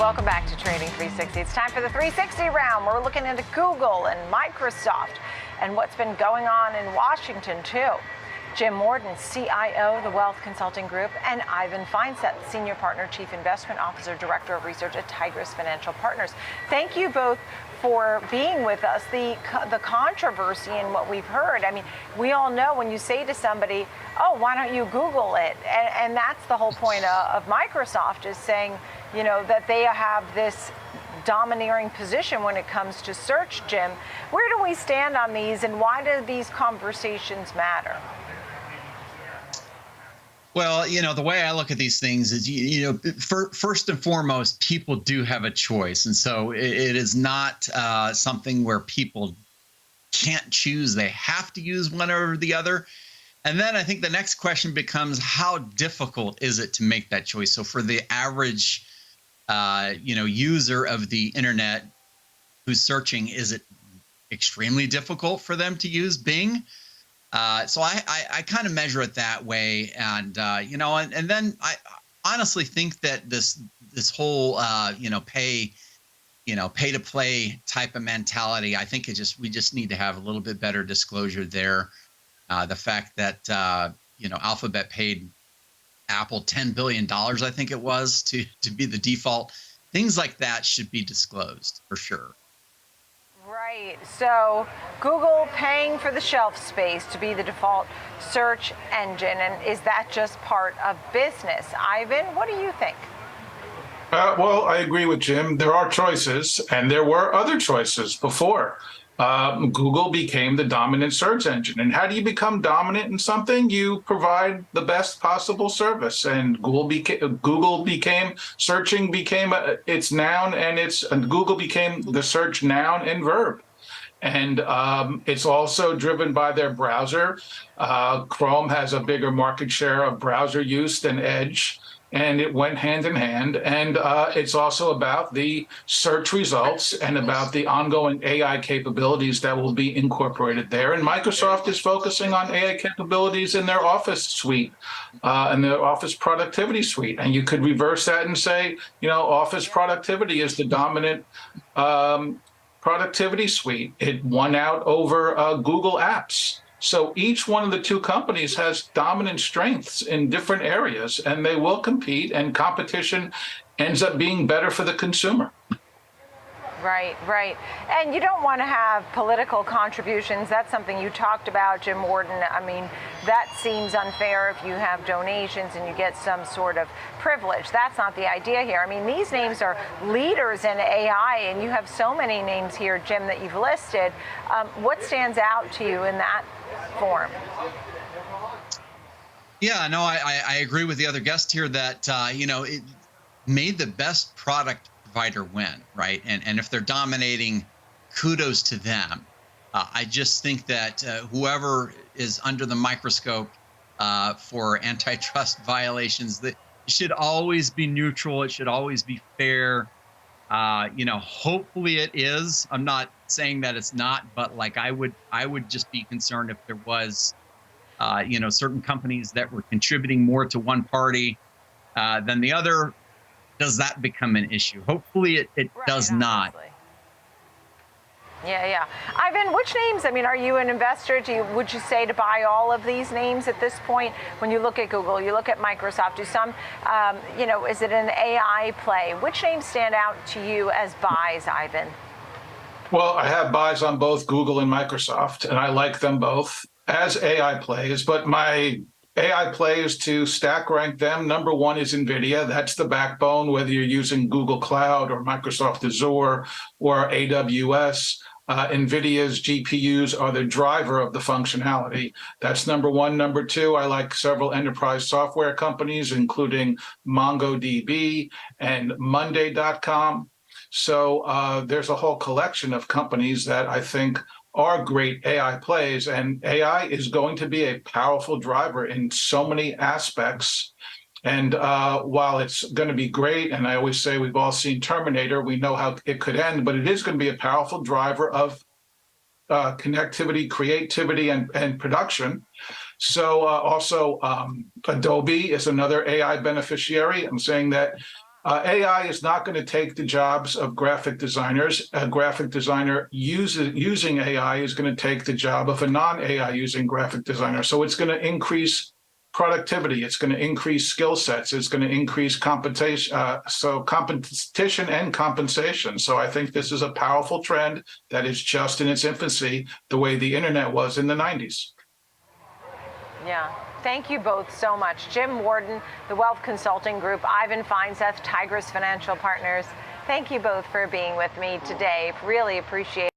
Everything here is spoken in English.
Welcome back to Trading 360. It's time for the 360 round. We're looking into Google and Microsoft and what's been going on in Washington, too. Jim Worden, CIO of the Wealth Consulting Group, and Ivan Feinseth, Senior Partner, Chief Investment Officer, Director of Research at Tigris Financial Partners. Thank you both for being with us. The controversy in what we've heard, I mean, we all know when you say to somebody, oh, why don't you Google it? And that's the whole point of Microsoft, is saying, you know, that they have this domineering position when it comes to search. Jim, where do we stand on these, and why do these conversations matter? Well, you know, the way I look at these things is, first and foremost, people do have a choice. And so it is not something where people can't choose. They have to use one or the other. And then I think the next question becomes, how difficult is it to make that choice? So for the average, user of the internet who's searching, is it extremely difficult for them to use Bing? So I kind of measure it that way, and and then I honestly think that this whole pay to play type of mentality, I think we just need to have a little bit better disclosure there. The fact that Alphabet paid Apple $10 billion, I think it was, to be the default. Things like that should be disclosed for sure. Right. So Google paying for the shelf space to be the default search engine, and is that just part of business? Ivan, what do you think? Well, I agree with Jim. There are choices, and there were other choices before. Google became the dominant search engine. And how do you become dominant in something? You provide the best possible service. And searching became its noun, and Google became the search noun and verb. And it's also driven by their browser. Chrome has a bigger market share of browser use than Edge, and it went hand in hand. And it's also about the search results and about the ongoing AI capabilities that will be incorporated there. And Microsoft is focusing on AI capabilities in their Office suite and their Office productivity suite. And you could reverse that and say, Office productivity is the dominant productivity suite. It won out over Google Apps. So each one of the two companies has dominant strengths in different areas, and they will compete, and competition ends up being better for the consumer. Right, right. And you don't want to have political contributions. That's something you talked about, Jim Worden. I mean, that seems unfair if you have donations and you get some sort of privilege. That's not the idea here. I mean, these names are leaders in AI, and you have so many names here, Jim, that you've listed. What stands out to you in that form? Yeah, no, I agree with the other guest here that, it made the best product provider win, right? And if they're dominating, kudos to them. I just think that whoever is under the microscope for antitrust violations, that it should always be neutral. It should always be fair. Hopefully it is. I'm not saying that it's not, but like I would just be concerned if there was, certain companies that were contributing more to one party than the other. Does that become an issue? Hopefully it right, does not. Yeah. Ivan, which names? I mean, are you an investor? Would you say to buy all of these names at this point? When you look at Google, you look at Microsoft, do some, is it an AI play? Which names stand out to you as buys, Ivan? Well, I have buys on both Google and Microsoft, and I like them both as AI plays, but my AI play is to stack rank them. Number one is NVIDIA. That's the backbone, whether you're using Google Cloud or Microsoft Azure or AWS. NVIDIA's GPUs are the driver of the functionality. That's number one. Number two, I like several enterprise software companies, including MongoDB and Monday.com. So there's a whole collection of companies that I think are great AI plays, and AI is going to be a powerful driver in so many aspects. And while it's going to be great, and I always say we've all seen Terminator, we know how it could end, but it is going to be a powerful driver of connectivity, creativity, and production. So also Adobe is another AI beneficiary. I'm saying that AI is not going to take the jobs of graphic designers. A graphic designer using AI is going to take the job of a non-AI using graphic designer. So it's going to increase productivity. It's going to increase skill sets. It's going to increase competition. Competition and compensation. So I think this is a powerful trend that is just in its infancy, the way the internet was in the 90s. Yeah. Thank you both so much. Jim Worden, the Wealth Consulting Group, Ivan Feinseth, Tigris Financial Partners. Thank you both for being with me today. Really appreciate it.